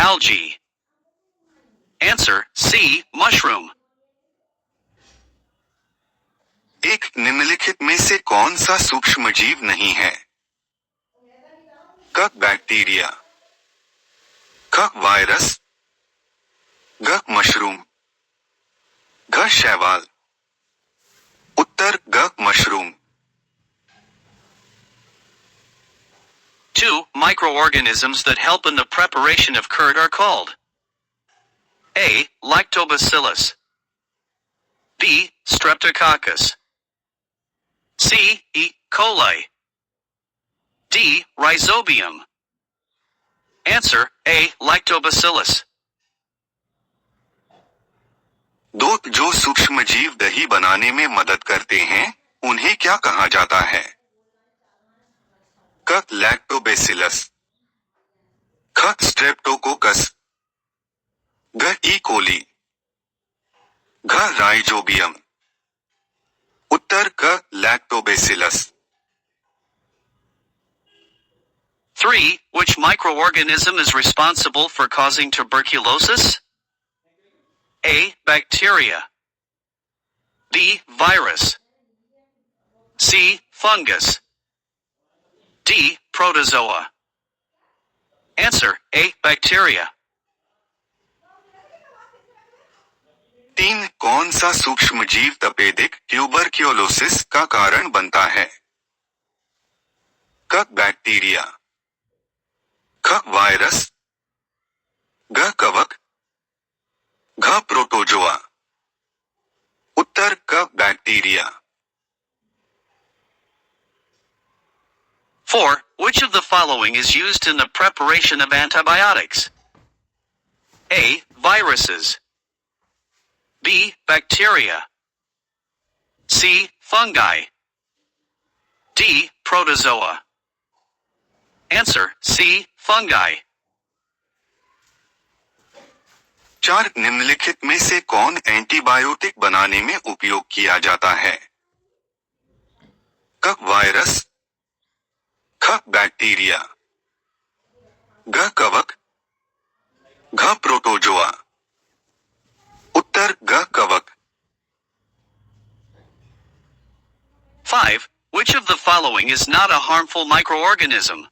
algae. Answer C. Mushroom. एक निम्नलिखित में से कौन सा सूक्ष्मजीव नहीं है? क बैक्टीरिया, ख वायरस, घ मशरूम, घ शैवाल। उत्तर घ mushroom. 2 microorganisms that help in the preparation of curd are called A. Lactobacillus, B. Streptococcus, C. E. coli, D. Rhizobium. Answer A. Lactobacillus. दो जो सूक्ष्मजीव दही बनाने में मदद करते हैं, उन्हें क्या कहा जाता है? क लैक्टोबैसिलस, ख स्ट्रेप्टोकोकस, घ ई कोली, घ राइजोबियम। उत्तर क lactobacillus. 3. Which microorganism is responsible for causing tuberculosis? A. Bacteria, B. Virus, C. Fungus, D. Protozoa. Answer A. Bacteria. 3 कौन सा सूक्ष्मजीव तपेदिक ट्यूबरक्यूलोसिस का कारण बनता है? क बैक्टीरिया, ख वायरस, घ कवक, घ प्रोटोजोआ। उत्तर क bacteria. 4. Which of the following is used in the preparation of antibiotics? A. Viruses, B. Bacteria, C. Fungi, D. Protozoa. Answer C. Fungi. 4 निम्नलिखित में से कौन एंटीबायोटिक बनाने में उपयोग किया जाता है? क वायरस, ख बैक्टीरिया, घ कवक, घ प्रोटोजोआ। उत्तर घ कवक। 5. Which of the following is not a harmful microorganism?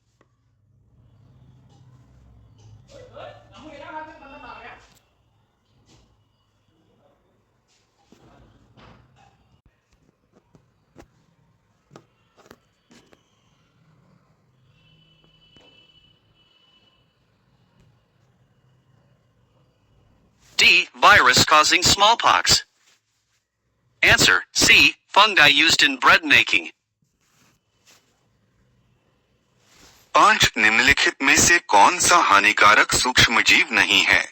D. Virus causing smallpox. Answer C. Fungi used in bread making. 5 निम्नलिखित में से कौन सा हानिकारक सूक्ष्मजीव नहीं है?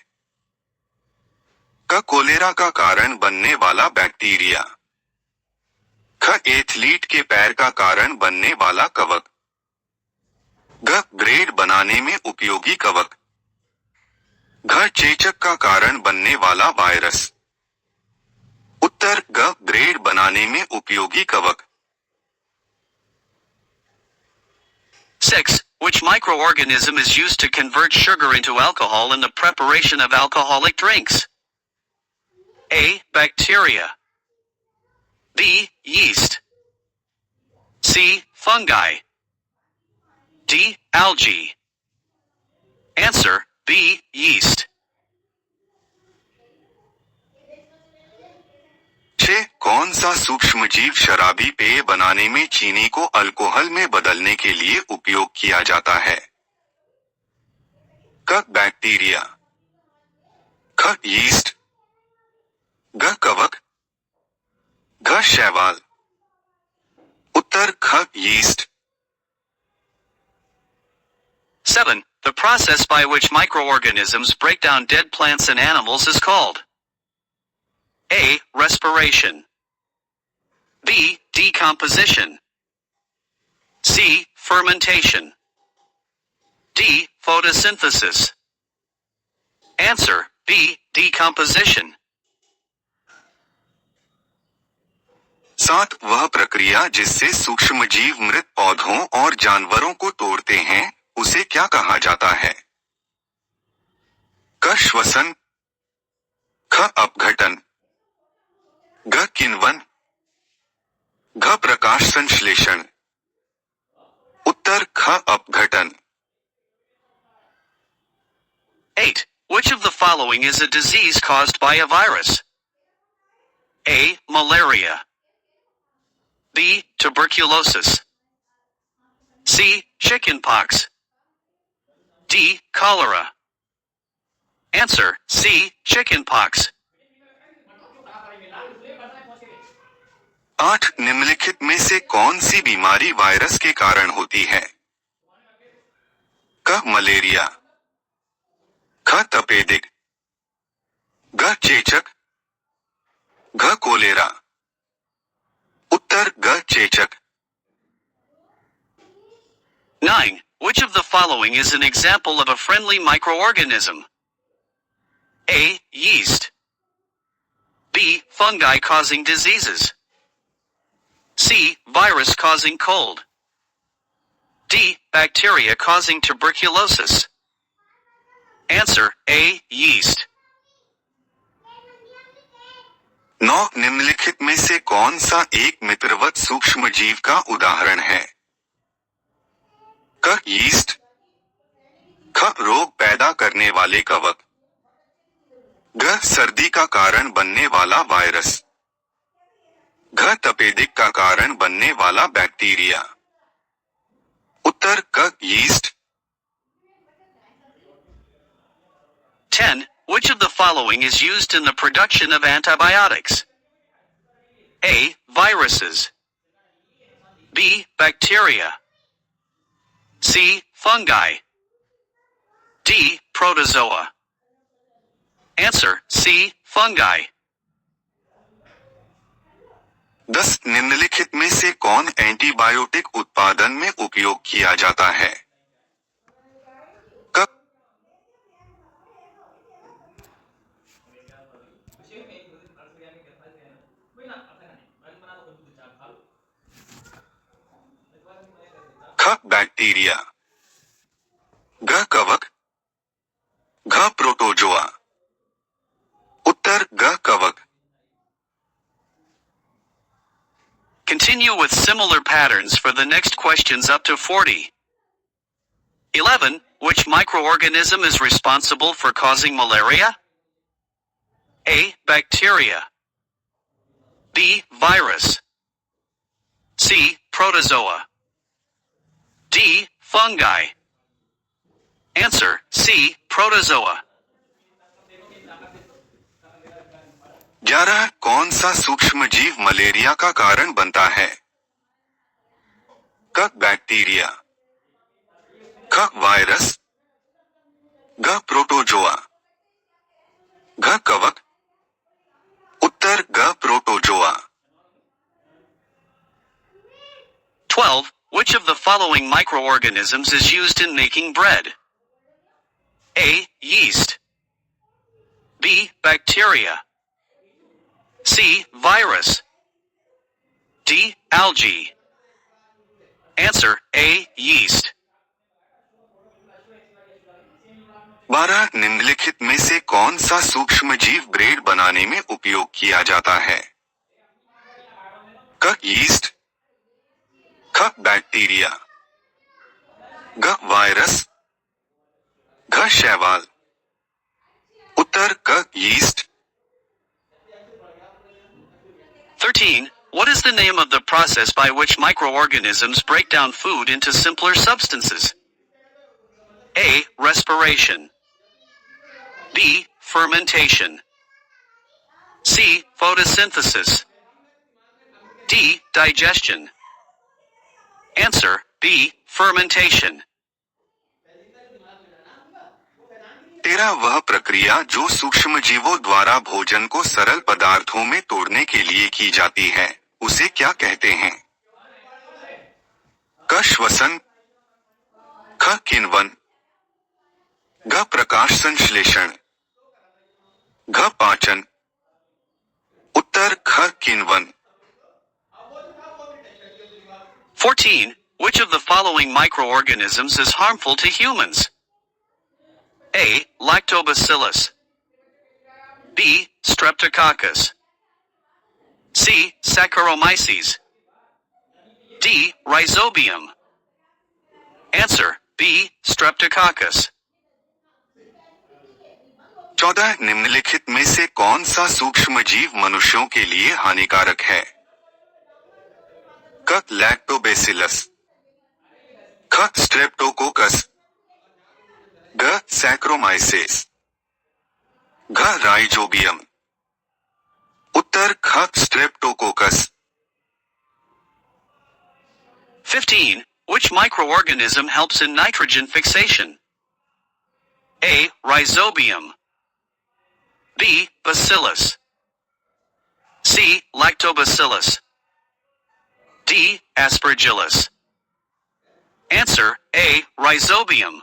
क कोलेरा का कारण बनने वाला बैक्टीरिया, ख एथलीट के पैर का कारण बनने वाला कवक, घ ब्रेड बनाने में उपयोगी कवक, घ चेचक का कारण बनने वाला वायरस। उत्तर घ ब्रेड बनाने में उपयोगी कवक। 6. Which microorganism is used to convert sugar into alcohol in the preparation of alcoholic drinks? A. Bacteria, B. Yeast, C. Fungi, D. Algae. Answer B. Yeast. 6 कौन सा सूक्ष्मजीव शराबी पेय बनाने में चीनी को अल्कोहल में बदलने के लिए उपयोग किया जाता है? क बैक्टीरिया, ख यीस्ट, घ कवक, घ शैवाल। उत्तर ख yeast. 7. The process by which microorganisms break down dead plants and animals is called A. Respiration, B. Decomposition, C. Fermentation, D. Photosynthesis. Answer B. Decomposition. 7 वह प्रक्रिया जिससे सूक्ष्मजीव मृत पौधों और जानवरों को तोड़ते हैं, उसे क्या कहा जाता है? क श्वसन, ख अपघटन, घ किण्वन, घ प्रकाश संश्लेषण। उत्तर ख अपघटन। 8. Which of the following is a disease caused by a virus? A. Malaria. B. Tuberculosis. C. Chickenpox. D. Cholera. Answer, C. Chickenpox. 8 निम्नलिखित में से कौन सी बीमारी वायरस के कारण होती है? क मलेरिया, ख तपेदिक, घ चेचक, घ कोलेरा। उत्तर घ चेचक। 9. Which of the following is an example of a friendly microorganism? A. Yeast. B. Fungi causing diseases. C. Virus causing cold. D. Bacteria causing tuberculosis. Answer, A. Yeast. 9 निम्नलिखित में से कौन सा एक मित्रवत सूक्ष्मजीव का उदाहरण है? क यीस्ट, ख रोग पैदा करने वाले कवक, घ सर्दी का कारण बनने वाला वायरस, घ तपेदिक का कारण बनने वाला बैक्टीरिया। उत्तर क yeast. 10. Which of the following is used in the production of antibiotics? A. Viruses. B. Bacteria. C. Fungi. D. Protozoa. Answer, C. Fungi. 10 निम्नलिखित में से कौन एंटीबायोटिक उत्पादन में उपयोग किया जाता है? क ख बैक्टीरिया, घ कवक, घ प्रोटोजोआ। उत्तर घ कवक। Continue with similar patterns for the next questions up to 40. 11. Which microorganism is responsible for causing malaria? A. Bacteria. B. Virus. C. Protozoa. D. Fungi. Answer, C. Protozoa. 11 कौन सा सूक्ष्मजीव मलेरिया का कारण बनता है? क बैक्टीरिया, ख वायरस, घ प्रोटोजोआ, घ कवक। उत्तर घ protozoa. 12. Which of the following microorganisms is used in making bread? A. Yeast. B. Bacteria. C. Virus. D. Algae. Answer, A. Yeast. 12 निम्नलिखित में से कौन सा सूक्ष्मजीव ब्रेड बनाने में उपयोग किया जाता है? क यीस्ट, ख बैक्टीरिया, घ वायरस, घ शैवाल। उत्तर क yeast. 13. What is the name of the process by which microorganisms break down food into simpler substances? A. Respiration. B. Fermentation. C. Photosynthesis. D. Digestion. Answer, B. Fermentation. 13 वह प्रक्रिया जो सूक्ष्मजीवों द्वारा भोजन को सरल पदार्थों में तोड़ने के लिए की जाती है, उसे क्या कहते हैं? क श्वसन, ख किण्वन, घ प्रकाश संश्लेषण, घ पाचन। उत्तर ख किण्वन। 14. Which of the following microorganisms is harmful to humans? A. Lactobacillus. B. Streptococcus. C. Saccharomyces. D. Rhizobium. Answer B. Streptococcus. 14 निम्नलिखित में से कौन सा सूक्ष्म जीव मनुष्यों के लिए हानिकारक है? क. लैक्टोबैसिलस, ख. स्ट्रेप्टोकोकस, ग. सैक्रोमाइसेस, घ. राइजोबियम। उत्तर ख. Streptococcus. 15. Which microorganism helps in nitrogen fixation? A. Rhizobium. B. Bacillus. C. Lactobacillus. D. Aspergillus. Answer A. Rhizobium.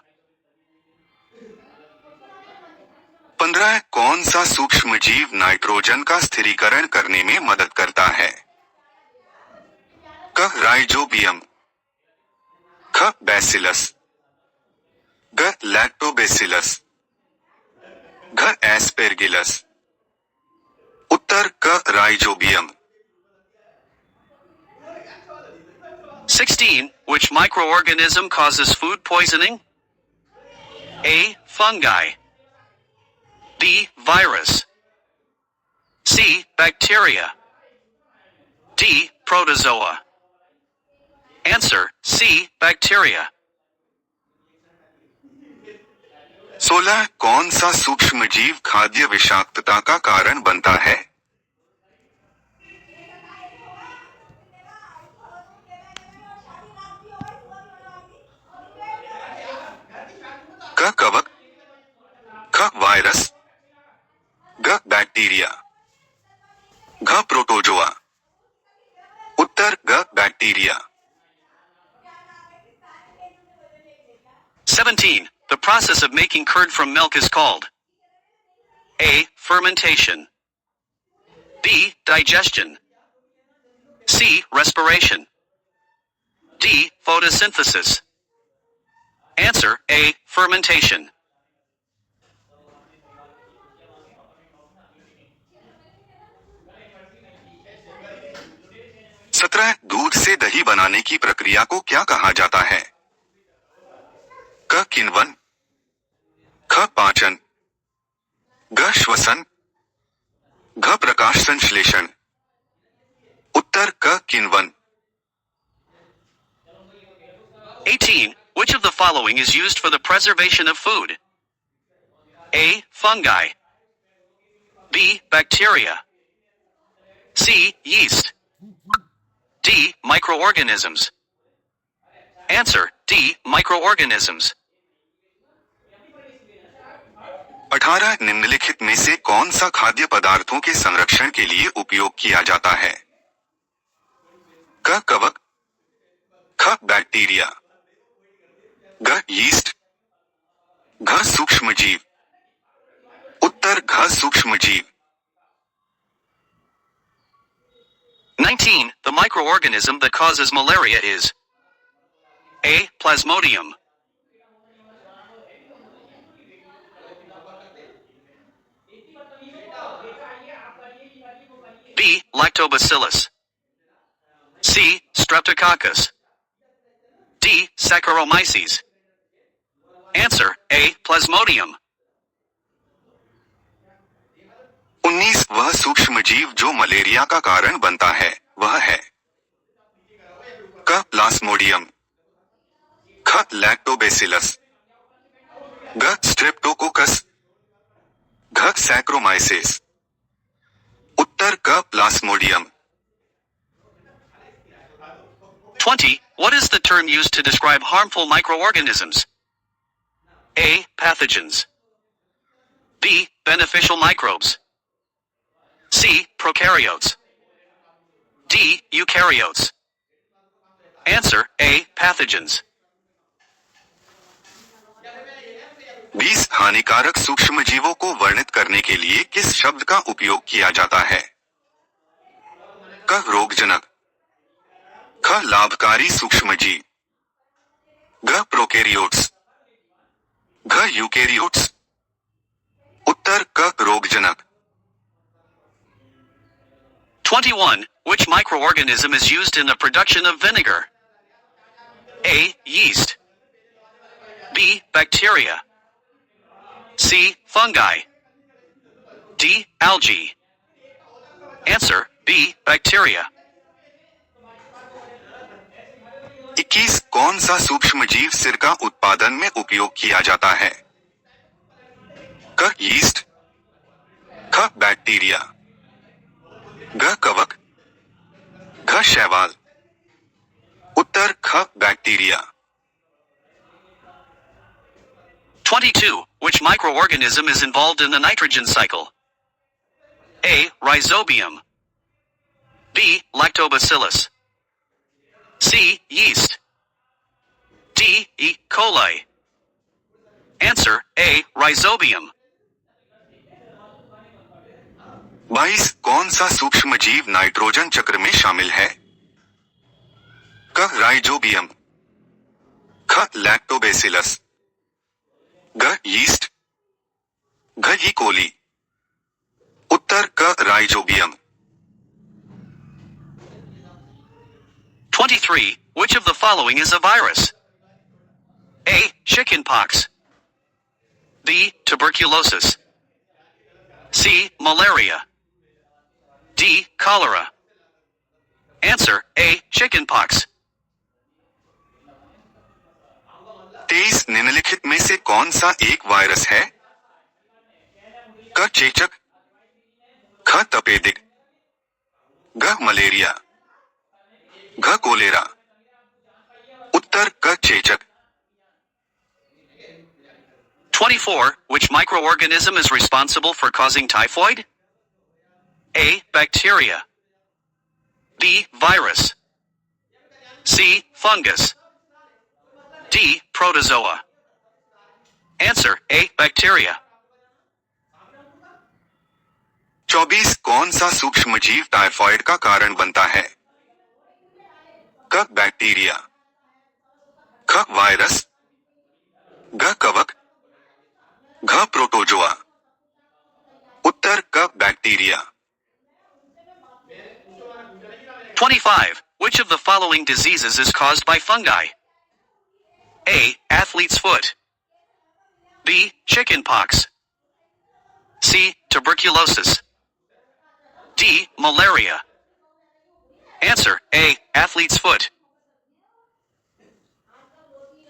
15 कौन सा सूक्ष्म जीव नाइट्रोजन का स्थिरीकरण करने में मदद करता है? क. राइजोबियम, ख. बैसिलस, ग. लैक्टोबैसिलस, घ. एस्पेरगिलस। उत्तर क. Rhizobium. 16. Which microorganism causes food poisoning? A. Fungi. B. Virus. C. Bacteria. D. Protozoa. Answer C. Bacteria. 16 कौन सा सूक्ष्म जीव खाद्य विषाक्तता का कारण बनता है? क. कवक, ख. वायरस, ग. बैक्टीरिया, घ. प्रोटोजोआ। उत्तर ग. Bacteria. 17. The process of making curd from milk is called A. Fermentation. B. Digestion. C. Respiration. D. Photosynthesis. Answer A. Fermentation. 17 दूध से दही बनाने की प्रक्रिया को क्या कहा जाता है? क. किण्वन, ख. पाचन, घ. श्वसन, घ. प्रकाश संश्लेषण। उत्तर क. किण्वन। 18. Which of the following is used for the preservation of food? A. Fungi. B. Bacteria. C. Yeast. D. Microorganisms. Answer D. Microorganisms. 18 निम्नलिखित में से कौन सा खाद्य पदार्थों के संरक्षण के लिए उपयोग किया जाता है? क. कवक, ख. बैक्टीरिया, घ. यीस्ट, घ. सूक्ष्मजीव। उत्तर घ. सूक्ष्मजीव। 19. The microorganism that causes malaria is A. Plasmodium. B. Lactobacillus. C. Streptococcus. D. Saccharomyces. Answer A. Plasmodium. 19 वह सूक्ष्म जीव जो मलेरिया का कारण बनता है वह है क. प्लास्मोडियम, ख. लैक्टोबैसिलस, घ. स्ट्रेप्टोकोकस, घ. सैक्रोमाइसेस। उत्तर क. Plasmodium. 20. What is the term used to describe harmful microorganisms? A. Pathogens. B. Beneficial microbes. C. Prokaryotes. D. Eukaryotes. Answer A. Pathogens. 20 हानिकारक सूक्ष्म जीवों को वर्णित करने के लिए किस शब्द का उपयोग किया जाता है? क. रोगजनक, ख. लाभकारी सूक्ष्मजीव, घ. प्रोकैरियोट्स, घ. यूकैरियोट्स। उत्तर क रोगजनक। 21. Which microorganism is used in the production of vinegar? A. Yeast. B. Bacteria. C. Fungi. D. Algae. Answer B. Bacteria. 21 कौन सा सूक्ष्म जीव सिरका उत्पादन में उपयोग किया जाता है? क यीस्ट, ख बैक्टीरिया, घ कवक, घ शैवाल। उत्तर ख bacteria. 22. Which microorganism is involved in the nitrogen cycle? A. Rhizobium. B. Lactobacillus. C. Yeast. D. E. coli. Answer A. Rhizobium. 22 कौन सा सूक्ष्म जीव नाइट्रोजन चक्र में शामिल है? क राइजोबियम, ख लैक्टोबैसिलस, घ यीस्ट, घ ई कोली। उत्तर क rhizobium. 23. Which of the following is a virus? A. Chickenpox. B. Tuberculosis. C. Malaria. D. Cholera. Answer A. Chickenpox. 23 निम्नलिखित में से कौन सा एक वायरस है? क चेचक, ख तपेदिक, घ मलेरिया, घ कोलेरा। उत्तर क चेचक। 24. Which microorganism is responsible for causing typhoid? A. Bacteria. B. Virus. C. Fungus. D. Protozoa. Answer A. Bacteria. 24 कौन सा सूक्ष्म जीव टाइफॉइड का कारण बनता है? क बैक्टीरिया, ख वायरस, घ कवक, घ प्रोटोजोआ। उत्तर क bacteria. 25. Which of the following diseases is caused by fungi? A. Athlete's foot. B. Chickenpox. C. Tuberculosis. D. Malaria. Answer A. Athlete's foot.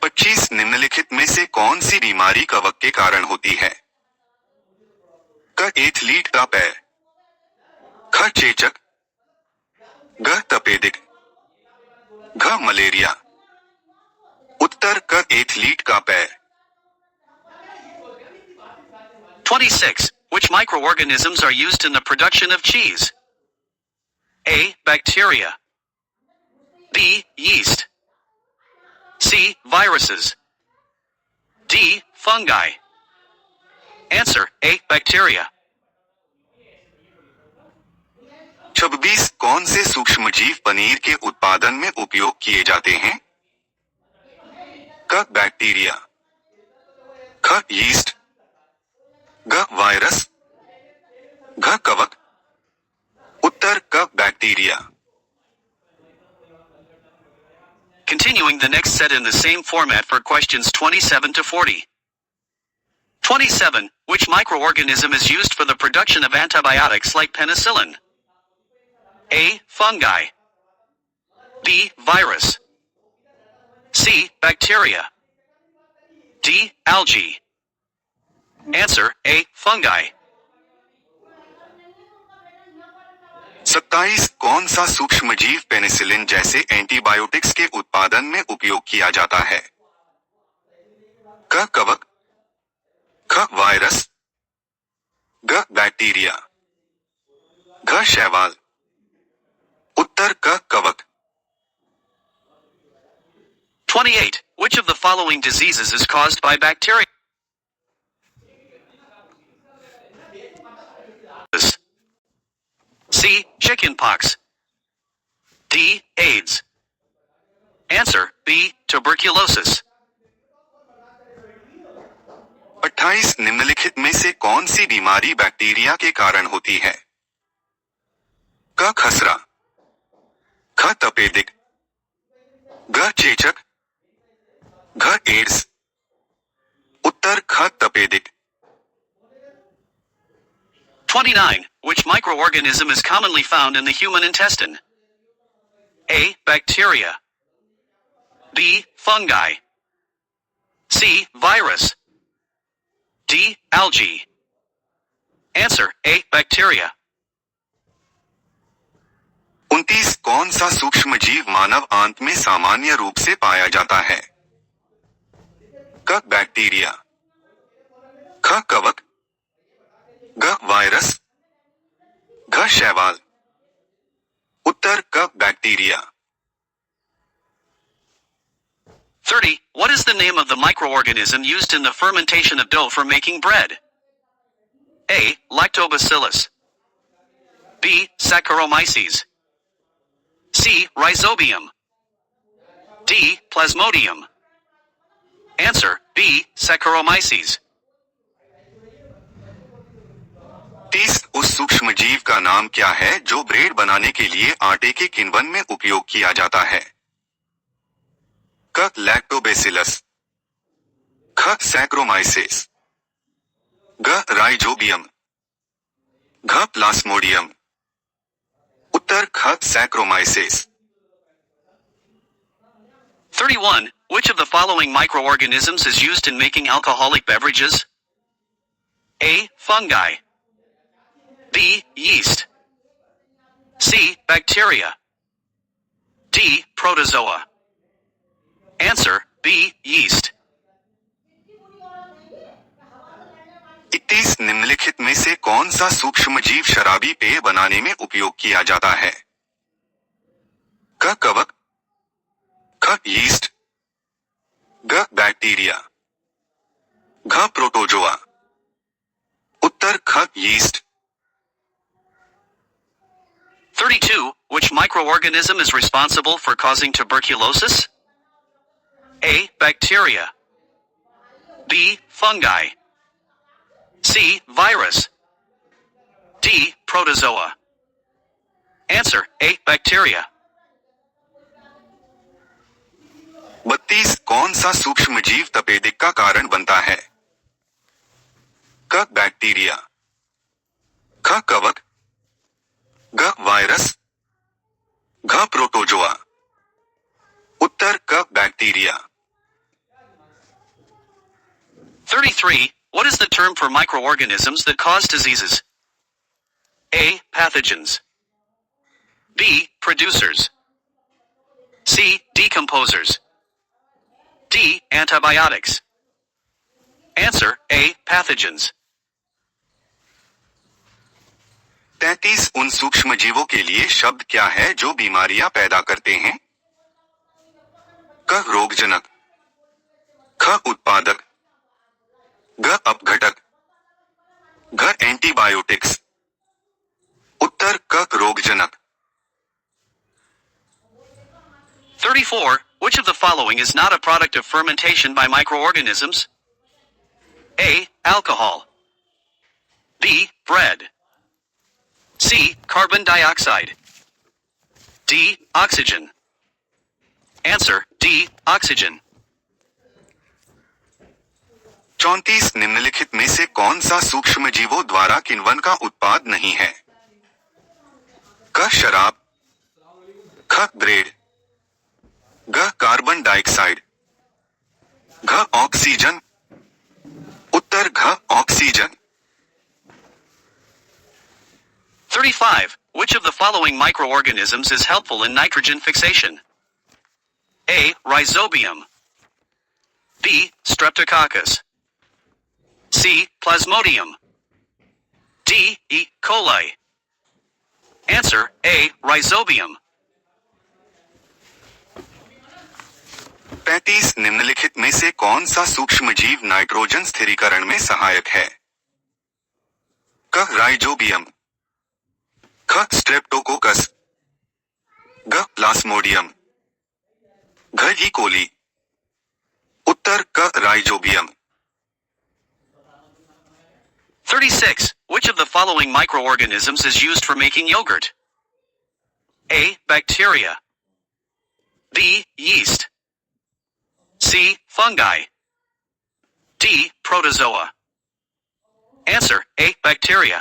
25 निम्नलिखित में से कौन सी बीमारी कवक के कारण होती है? क एथलीट का पैर, ख चेचक, घ तपेदिक, घ मलेरिया। उत्तर क एथलीट का पैर। 26. Which microorganisms are used in the production of cheese? A. Bacteria. B. Yeast. C. Viruses. D. Fungi. Answer A. Bacteria. 26 कौन से सूक्ष्म जीव पनीर के उत्पादन में उपयोग किए जाते हैं? क बैक्टीरिया, ख यीस्ट, घ वायरस, घ कवक। उत्तर क bacteria. Continuing the next set in the same format for questions 27 to 40. 27. Which microorganism is used for the production of antibiotics like penicillin? A. Fungi. B. Virus. C. Bacteria. D. Algae. Answer A. Fungi. 27 कौन सा सूक्ष्म जीव penicillin जैसे antibiotics के उत्पादन में उपयोग किया जाता है? क कवक, ख वायरस, घ बैक्टीरिया, घ शैवाल। उत्तर क कवक। 28. Which of the following diseases is caused by bacteria? C. Chickenpox. D. AIDS. Answer B. Tuberculosis. 28 निम्नलिखित में से कौन सी बीमारी बैक्टीरिया के कारण होती है? क खसरा, ख तपेदिक, घ चेचक, घ एड्स। उत्तर ख तपेदिक। 29. Which microorganism is commonly found in the human intestine? A. Bacteria. B. Fungi. C. Virus. D. Algae. Answer A. Bacteria. 29 कौन सा सूक्ष्म जीव मानव आंत में सामान्य रूप से पाया जाता है? क बैक्टीरिया, ख कवक, घ वायरस, घ शैवाल। उत्तर क bacteria. 30. What is the name of the microorganism used in the fermentation of dough for making bread? A. Lactobacillus. B. Saccharomyces. C. Rhizobium. D. Plasmodium. Answer B. Saccharomyces. 30 उस सूक्ष्म जीव का नाम क्या है जो ब्रेड बनाने के लिए आटे के किण्वन में उपयोग किया जाता है? क लैक्टोबैसिलस, ख सैक्रोमाइसिस, घ राइजोबियम, घ प्लास्मोडियम। उत्तर ख saccharomyces. 31. Which of the following microorganisms is used in making alcoholic beverages? A. Fungi. B. Yeast. C. Bacteria. D. Protozoa. Answer B. Yeast. 31 निम्नलिखित में से कौन सा सूक्ष्म जीव शराबी पेय बनाने में उपयोग किया जाता है? क कवक, ख यीस्ट, घ बैक्टीरिया, घ प्रोटोजोआ। उत्तर ख yeast. 32. Which microorganism is responsible for causing tuberculosis? A. Bacteria. B. Fungi. C. Virus. D. Protozoa. Answer A. Bacteria. 32 कौन सा सूक्ष्म जीव तपेदिक का कारण बनता है? क बैक्टीरिया, ख कवक, घ वायरस, घ प्रोटोजोआ। उत्तर क bacteria. 33. What is the term for microorganisms that cause diseases? A. Pathogens. B. Producers. C. Decomposers. D. Antibiotics. Answer A. Pathogens. 33 उन सूक्ष्म जीवों के लिए शब्द क्या है जो बीमारियां पैदा करते हैं? क रोगजनक, ख उत्पादक, घ अपघटक, घ एंटीबायोटिक्स। उत्तर क रोगजनक। 34. Which of the following is not a product of fermentation by microorganisms? A. Alcohol. B. Bread. C. Carbon dioxide. D. Oxygen. Answer D. Oxygen. 34 निम्नलिखित में से कौन सा सूक्ष्म जीवों द्वारा किण्वन का उत्पाद नहीं है? क शराब, ख ब्रेड, घ कार्बन डाइऑक्साइड, घ ऑक्सीजन। उत्तर घ oxygen. 35. Which of the following microorganisms is helpful in nitrogen fixation? A. Rhizobium. B. Streptococcus. C. Plasmodium. D. E. coli. Answer A. Rhizobium. 35 निम्नलिखित में से कौन सा सूक्ष्म जीव नाइट्रोजन स्थिरीकरण में सहायक है? क राइजोबियम, ख स्ट्रेप्टोकोकस, घ प्लास्मोडियम, घ ई कोली। उत्तर क rhizobium. 36. Which of the following microorganisms is used for making yogurt? A. Bacteria. B. Yeast. C. Fungi. D. Protozoa. Answer: A. Bacteria.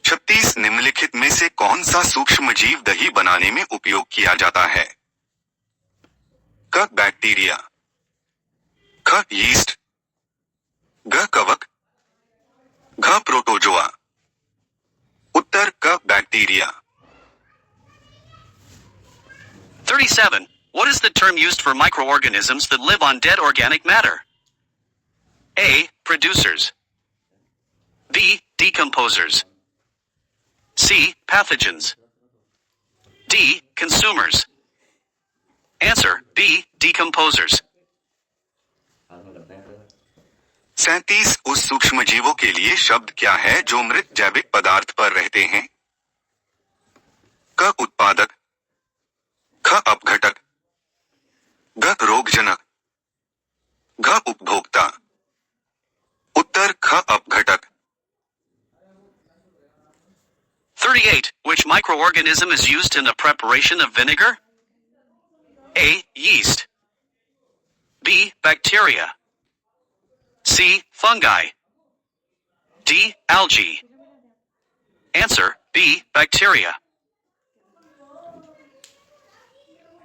36 निम्नलिखित में से कौन सा सूक्ष्म जीव दही बनाने में उपयोग किया जाता है? क. बैक्टीरिया, ख. यीस्ट, घ. कवक, घ. प्रोटोजोआ। उत्तर क. Bacteria. 37. What is the term used for microorganisms that live on dead organic matter? A. Producers. B. Decomposers. C. Pathogens. D. Consumers. Answer: B. Decomposers. 37 उस सूक्ष्म जीवों के लिए शब्द क्या है जो मृत जैविक पदार्थ पर रहते हैं? क. उत्पादक, ख. अपघटक, घ. रोगजनक, घ. उपभोक्ता। उत्तर ख. अपघटक। 38. Which microorganism is used in the preparation of vinegar? A. Yeast. B. Bacteria. C. Fungi. D. Algae. Answer: B. Bacteria.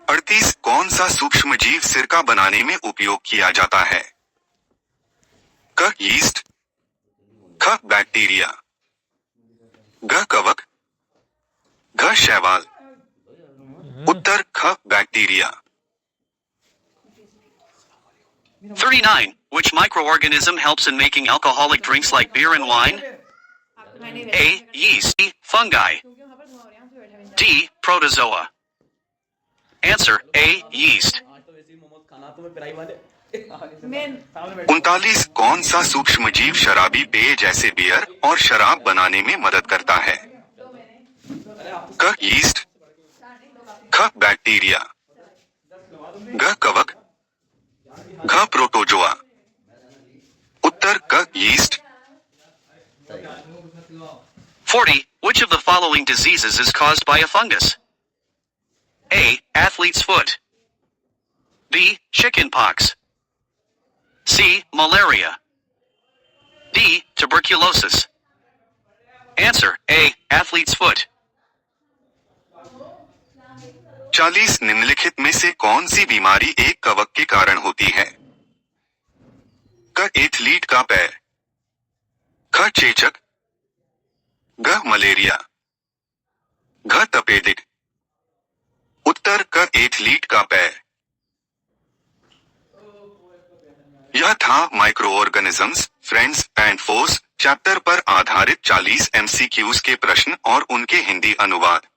38 कौन सा सूक्ष्म जीव सिरका बनाने में उपयोग किया जाता है? क. यीस्ट, ख. बैक्टीरिया, घ. कवक, घ. शैवाल। उत्तर ख. Bacteria. 39. Which microorganism helps in making alcoholic drinks like beer and wine? A. Yeast. B. Fungi. D. Protozoa. Answer: A. Yeast. 39 कौन सा सूक्ष्म जीव शराबी पेय जैसे बियर और शराब बनाने में मदद करता है? क. यीस्ट, ख. बैक्टीरिया, घ. कवक, घ. प्रोटोजोआ। उत्तर क. Yeast. 40. Which of the following diseases is caused by a fungus? A. Athlete's foot. B. Chickenpox. C. Malaria. D. Tuberculosis. Answer: A. Athlete's foot. 40 निम्नलिखित में से कौन सी बीमारी एक कवक के कारण होती है? क. एथलीट का पैर, ख. चेचक, घ. मलेरिया, घ. तपेदिक। उत्तर क. एथलीट का पैर। यह था micro organisms, friends and force chapter पर आधारित 40 MCQs के प्रश्न और उनके हिंदी अनुवाद।